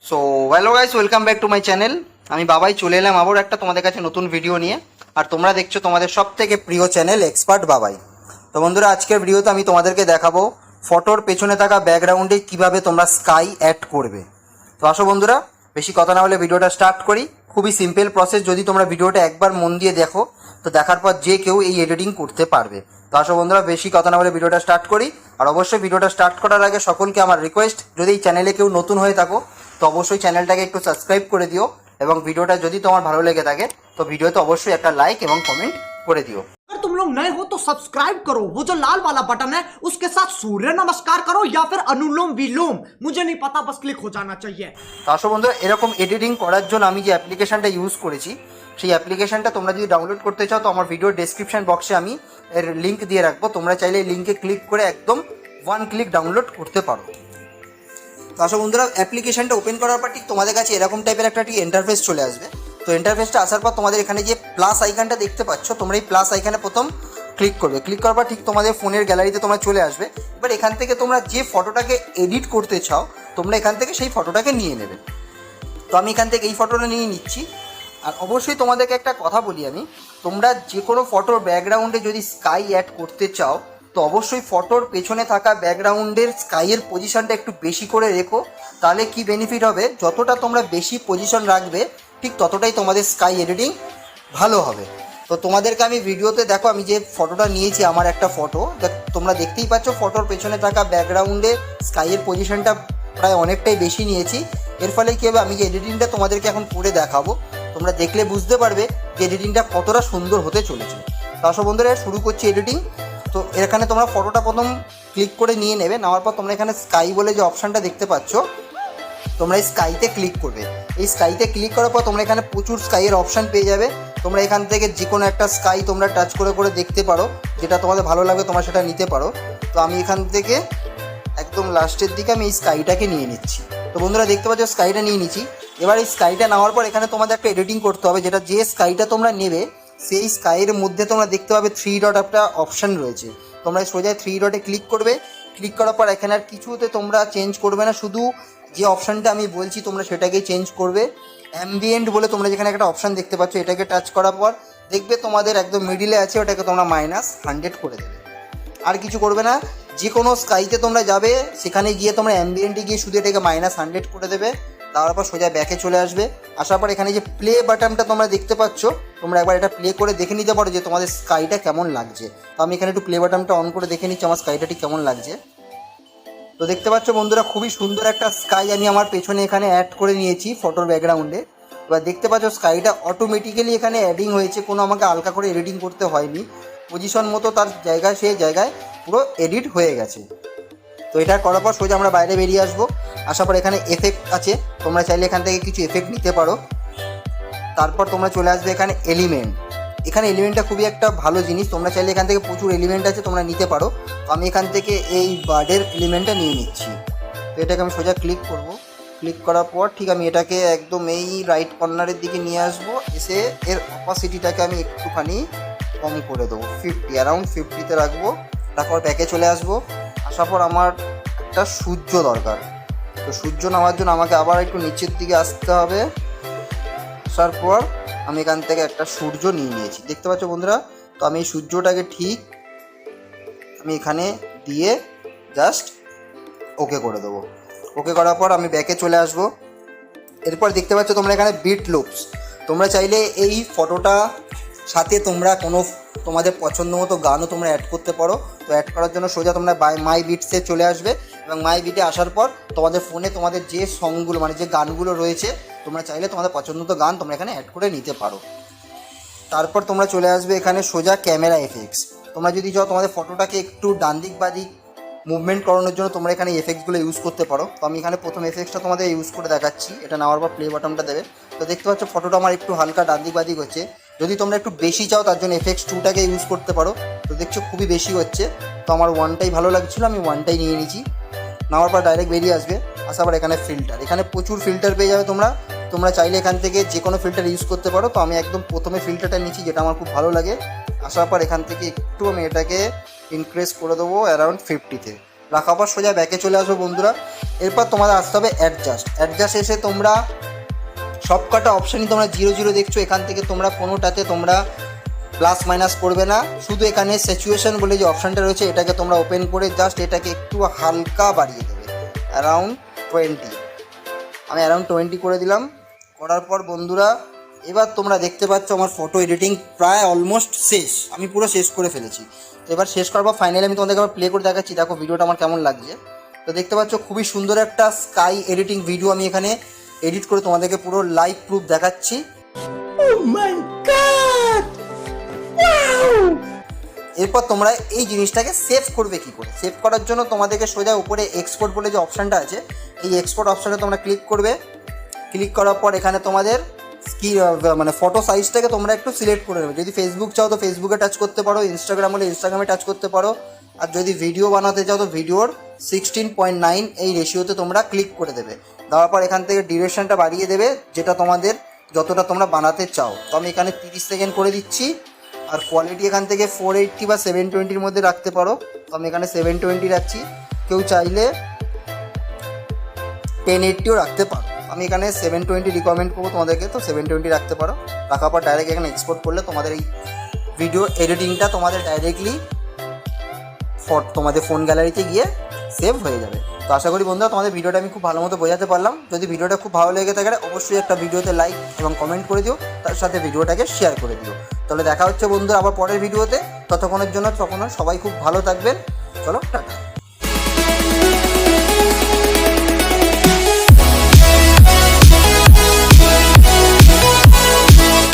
So hello guys, welcome back to my channel. আমি বাবাই চলে এলাম আবার একটা তোমাদের কাছে নতুন ভিডিও নিয়ে। আর তোমরা দেখছো তোমাদের সব থেকে প্রিয় চ্যানেল এক্সপার্ট বাবাই। তো বন্ধুরা, আজকের ভিডিওতে আমি তোমাদেরকে দেখাবো ফটোর পেছনে থাকা ব্যাকগ্রাউন্ডে কিভাবে তোমরা স্কাই অ্যাড করবে। তো আসো বন্ধুরা, বেশি কথা না বলে ভিডিওটা স্টার্ট করি। খুবই সিম্পল প্রসেস, যদি তোমরা ভিডিওটা একবার মন দিয়ে দেখো তো দেখার পর যে কেউ এই এডিটিং করতে পারবে। তো আসো বন্ধুরা, বেশি কথা না বলে ভিডিওটা স্টার্ট করি। আর অবশ্যই ভিডিওটা স্টার্ট করার আগে সকলকে আমার রিকোয়েস্ট, যদি এই চ্যানেলে কেউ নতুন হয়ে থাকো তো অবশ্যই চ্যানেলটাকে একটু সাবস্ক্রাইব করে দিও, এবং ভিডিওটা যদি তোমার ভালো লেগে থাকে তো ভিডিওতে অবশ্যই একটা লাইক এবং কমেন্ট করে দিও। अगर तुम लोग नए हो तो सब्सक्राइब करो, वो जो लाल वाला बटन है उसके साथ सूर्य नमस्कार करो या फिर अनुलोम विलोम, मुझे नहीं पता, बस क्लिक हो जाना चाहिए। তো আসো বন্ধুরা, এরকম এডিটিং করার জন্য আমি যে অ্যাপ্লিকেশনটা ইউজ করেছি সেই অ্যাপ্লিকেশনটা তোমরা যদি ডাউনলোড করতে চাও তো আমার ভিডিও ডেসক্রিপশন বক্সে আমি এর লিঙ্ক দিয়ে রাখবো। তোমরা চাইলে এই লিঙ্কে ক্লিক করে একদম ওয়ান ক্লিক ডাউনলোড করতে পারো। তো আসো বন্ধুরা, অ্যাপ্লিকেশনটা ওপেন করার পর ঠিক তোমাদের কাছে এরকম টাইপের একটা ঠিক ইন্টারফেস চলে আসবে। তো ইন্টারফেসটা আসার পর তোমাদের এখানে যে প্লাস আইকনটা দেখতে পাচ্ছ, তোমরা এই প্লাস আইকনে প্রথম ক্লিক করবে। ক্লিক করার পর ঠিক তোমাদের ফোনের গ্যালারিতে তোমরা চলে আসবে। এবার এখান থেকে তোমরা যে ফটোটাকে এডিট করতে চাও তোমরা এখান থেকে সেই ফটোটাকে নিয়ে নেবে। তো আমি এখান থেকে এই ফটোটা নিয়ে নিচ্ছি। আর অবশ্যই তোমাদেরকে একটা কথা বলি আমি, তোমরা যে কোনো ফটোর ব্যাকগ্রাউন্ডে যদি স্কাই অ্যাড করতে চাও তো অবশ্যই ফটোর পেছনে থাকা ব্যাকগ্রাউন্ডের স্কাইয়ের পজিশনটা একটু বেশি করে রেখো। তাহলে কি বেনিফিট হবে, যতটা তোমরা বেশি পজিশন রাখবে ঠিক ততটাই তোমাদের স্কাই এডিটিং ভালো হবে। তো তোমাদেরকে আমি ভিডিওতে দেখো, আমি যে ফটোটা নিয়েছি আমার একটা ফটো, তোমরা দেখতেই পাচ্ছ ফটোর পেছনে থাকা ব্যাকগ্রাউন্ডে স্কাইয়ের পজিশনটা প্রায় অনেকটাই বেশি নিয়েছি। এর ফলে কী হবে, আমি যে এডিটিংটা তোমাদেরকে এখন করে দেখাবো তোমরা দেখলে বুঝতে পারবে যে এডিটিংটা কতটা সুন্দর হতে চলেছে। তো আসো বন্ধুরা, শুরু করছি এডিটিং। তো এখানে তোমরা ফটোটা প্রথম ক্লিক করে নিয়ে নেবে। নেওয়ার পর তোমরা এখানে স্কাই বলে যে অপশানটা দেখতে পাচ্ছ, তোমরা এই স্কাইতে ক্লিক করবে। এই স্কাইতে ক্লিক করার পর তোমরা এখানে প্রচুর স্কাইয়ের অপশান পেয়ে যাবে। তোমরা এখান থেকে যে কোনো একটা স্কাই তোমরা টাচ করে করে দেখতে পারো, যেটা তোমাদের ভালো লাগবে তোমরা সেটা নিতে পারো। তো আমি এখান থেকে একদম লাস্টের দিকে আমি এই স্কাইটাকে নিয়ে নিচ্ছি। তো বন্ধুরা দেখতে পাচ্ছ স্কাইটা নিয়ে নিচ্ছি। এবার এই স্কাইটা নেওয়ার পর এখানে তোমাদের একটা এডিটিং করতে হবে, যেটা যে স্কাইটা তোমরা নেবে সেই স্কাইয়ের মধ্যে তোমরা দেখতে পাবে 3 ডট একটা অপশান রয়েছে। তোমরা সোজা 3 ডটে ক্লিক করবে। ক্লিক করার পর এখানে আর কিছুতে তোমরা চেঞ্জ করবে না, শুধু যে অপশানটা আমি বলছি তোমরা সেটাকেই চেঞ্জ করবে। অ্যাম্বিয়েন্ট বলে তোমরা যেখানে একটা অপশান দেখতে পাচ্ছ, এটাকে টাচ করার পর দেখবে তোমাদের একদম মিডিলে আছে, ওটাকে তোমরা -100 করে দেবে। আর কিছু করবে না। যে কোনো স্কাইতে তোমরা যাবে, সেখানে গিয়ে তোমরা অ্যাম্বিয়েন্টে গিয়ে শুধু এটাকে -100 করে দেবে। তারপর সোজা ব্যাকে চলে আসবে। আসার পর এখানে যে প্লে বাটনটা তোমরা দেখতে পাচ্ছ, তোমরা একবার এটা প্লে করে দেখে নিতে পারো যে তোমাদের স্কাইটা কেমন লাগছে। তো আমি এখানে একটু প্লে বাটনটা অন করে দেখে নিচ্ছি আমার স্কাইটা ঠিক কেমন লাগছে। তো দেখতে পাচ্ছ বন্ধুরা, খুবই সুন্দর একটা স্কাই আমি আমার পেছনে এখানে অ্যাড করে নিয়েছি ফটোর ব্যাকগ্রাউন্ডে। এবার দেখতে পাচ্ছ স্কাইটা অটোমেটিক্যালি এখানে অ্যাডিং হয়েছে, কোনো আমাকে হালকা করে এডিটিং করতে হয়নি। পজিশন মতো তার জায়গায় সেই জায়গায় পুরো এডিট হয়ে গেছে। তো এটা করার পর সোজা আমরা বাইরে বেরিয়ে আসবো। আসার পর এখানে এফেক্ট আছে, তোমরা চাইলে এখান থেকে কিছু এফেক্ট নিতে পারো। তারপর তোমরা চলে আসবে এখানে এলিমেন্ট। এখানে এলিমেন্টটা খুবই একটা ভালো জিনিস, তোমরা চাইলে এখান থেকে প্রচুর এলিমেন্ট আছে তোমরা নিতে পারো। তো আমি এখান থেকে এই বার্ডের এলিমেন্টটা নিয়ে নিচ্ছি। তো এটাকে আমি সোজা ক্লিক করব। ক্লিক করার পর ঠিক আমি এটাকে একদম এই রাইট কর্নারের দিকে নিয়ে আসবো। এসে এর অপাসিটিটাকে আমি একটুখানি কম করে দেবো, 50, অ্যারাউন্ড 50-তে রাখবো। তারপর ব্যাকে চলে আসবো। আসার পর আমার একটা সূর্য দরকার। তো সূর্য নেওয়ার জন্য আমাকে আবার একটু নিচের দিকে আসতে হবে। আসার পর আমি এখান থেকে একটা সূর্য নিয়ে নিয়েছি, দেখতে পাচ্ছ বন্ধুরা। তো আমি এই সূর্যটাকে ঠিক আমি এখানে দিয়ে জাস্ট ওকে করে দেবো। ওকে করার পর আমি ব্যাকে চলে আসবো। এরপর দেখতে পাচ্ছ তোমরা এখানে বিট লুপস। তোমরা চাইলে এই ফটোটা সাথে তোমরা কোনো তোমাদের পছন্দ মতো গানও তোমরা অ্যাড করতে পারো। তো অ্যাড করার জন্য সোজা তোমরা মাই বিটসে চলে আসবে, এবং মাই বিটে আসার পর তোমাদের ফোনে তোমাদের যে সংগুলো মানে যে গানগুলো রয়েছে তোমরা চাইলে তোমাদের পছন্দ মতো গান তোমরা এখানে অ্যাড করে নিতে পারো। তারপর তোমরা চলে আসবে এখানে সোজা ক্যামেরা এফেক্টস। তোমরা যদি চাও তোমাদের ফটোটাকে একটু ডান দিক বা দিক মুভমেন্ট করানোর জন্য তোমরা এখানে এফেক্টসগুলো ইউজ করতে পারো। তো আমি এখানে প্রথম এফেক্টসটা তোমাদের ইউজ করে দেখাচ্ছি। এটা নেওয়ার পর প্লে বাটনটা দেবে। তো দেখতে পাচ্ছ ফটোটা আমার একটু হালকা ডান দিক বাদিক হচ্ছে। যদি তোমরা একটু বেশি চাও তার জন্য এফেক্টস 2টাকে ইউজ করতে পারো। তো দেখছো খুবই বেশি হচ্ছে, তো আমার 1টাই ভালো লাগছিলো, আমি 1টাই নিয়ে নিয়েছি। নেওয়ার পর ডাইরেক্ট বেরিয়ে আসবে। আসার পর এখানে ফিল্টার, এখানে প্রচুর ফিল্টার পেয়ে যাবে তোমরা। তোমরা চাইলে এখান থেকে যে কোনো ফিল্টার ইউজ করতে পারো। তো আমি একদম প্রথমে ফিল্টারটা নিচ্ছি, যেটা আমার খুব ভালো লাগে। আসার পর এখান থেকে একটু আমি এটাকে ইনক্রিজ করে দেবো অ্যারাউন্ড 50-তে। রাখার পর সোজা ব্যাকে চলে আসবে বন্ধুরা। এরপর তোমাদের আসতে হবে অ্যাডজাস্ট এসে তোমরা সব কটা অপশানই তোমরা 0 দেখছো, এখান থেকে তোমরা কোনোটাতে তোমরা প্লাস মাইনাস করবে না, শুধু এখানে সিচুয়েশন বলে যে অপশানটা রয়েছে এটাকে তোমরা ওপেন করে জাস্ট এটাকে একটু হালকা বাড়িয়ে দেবে, অ্যারাউন্ড 20। আমি অ্যারাউন্ড 20 করে দিলাম। করার পর বন্ধুরা এবার তোমরা দেখতে পাচ্ছ আমার ফটো এডিটিং প্রায় অলমোস্ট শেষ, আমি পুরো শেষ করে ফেলেছি। তো এবার শেষ করার পর ফাইনালি আমি তোমাদেরকে আবার প্লে করে দেখাচ্ছি, দেখো ভিডিওটা আমার কেমন লাগছে। তো দেখতে পাচ্ছ খুবই সুন্দর একটা স্কাই এডিটিং ভিডিও আমি এখানে এডিট করে তোমাদেরকে পুরো লাইভ প্রুফ দেখাচ্ছি। এরপর তোমরা এই জিনিসটাকে সেভ করবে কি করে, সেভ করার জন্য তোমাদেরকে সোজা উপরে এক্সপোর্ট বলে যে অপশানটা আছে এই এক্সপোর্ট অপশানে তোমরা ক্লিক করবে। ক্লিক করার পর এখানে তোমাদের মানে ফটো সাইজটাকে তোমরা একটু সিলেক্ট করে নেবে। যদি ফেসবুক চাও তো ফেসবুকে টাচ করতে পারো, ইনস্টাগ্রাম হলে ইনস্টাগ্রামে টাচ করতে পারো, আর যদি ভিডিও বানাতে চাও তো ভিডিওর 16:9 এই রেশিওতে তোমরা ক্লিক করে দেবে। দেওয়ার পর এখান থেকে ডিউরেশনটা বাড়িয়ে দেবে যেটা তোমাদের যতটা তোমরা বানাতে চাও। তো আমি এখানে 30 সেকেন্ড করে দিচ্ছি। আর কোয়ালিটি এখান থেকে 480 বা 720-র মধ্যে রাখতে পারো। তো আমি এখানে 720 রাখছি, কেউ চাইলে 1080ও রাখতে পারো। আমি এখানে 720 রিকমেন্ড করবো তোমাদেরকে, তো 720 রাখতে পারো। রাখার পর ডাইরেক্ট এখানে এক্সপোর্ট করলে তোমাদের এই ভিডিও এডিটিংটা তোমাদের ডাইরেক্টলি তোমাদের ফোন গ্যালারিতে গিয়ে সেভ হয়ে যাবে। তো আশা করি বন্ধুরা তোমাদের ভিডিওটা আমি খুব ভালো মতো বোঝাতে পারলাম। যদি ভিডিওটা খুব ভালো লেগে থাকে অবশ্যই একটা ভিডিওতে লাইক এবং কমেন্ট করে দিও, তার সাথে ভিডিওটাকে শেয়ার করে দিও। তাহলে দেখা হচ্ছে বন্ধুরা আবার পরের ভিডিওতে, ততক্ষণের জন্য সবাই খুব ভালো থাকবেন। চলো টাটা।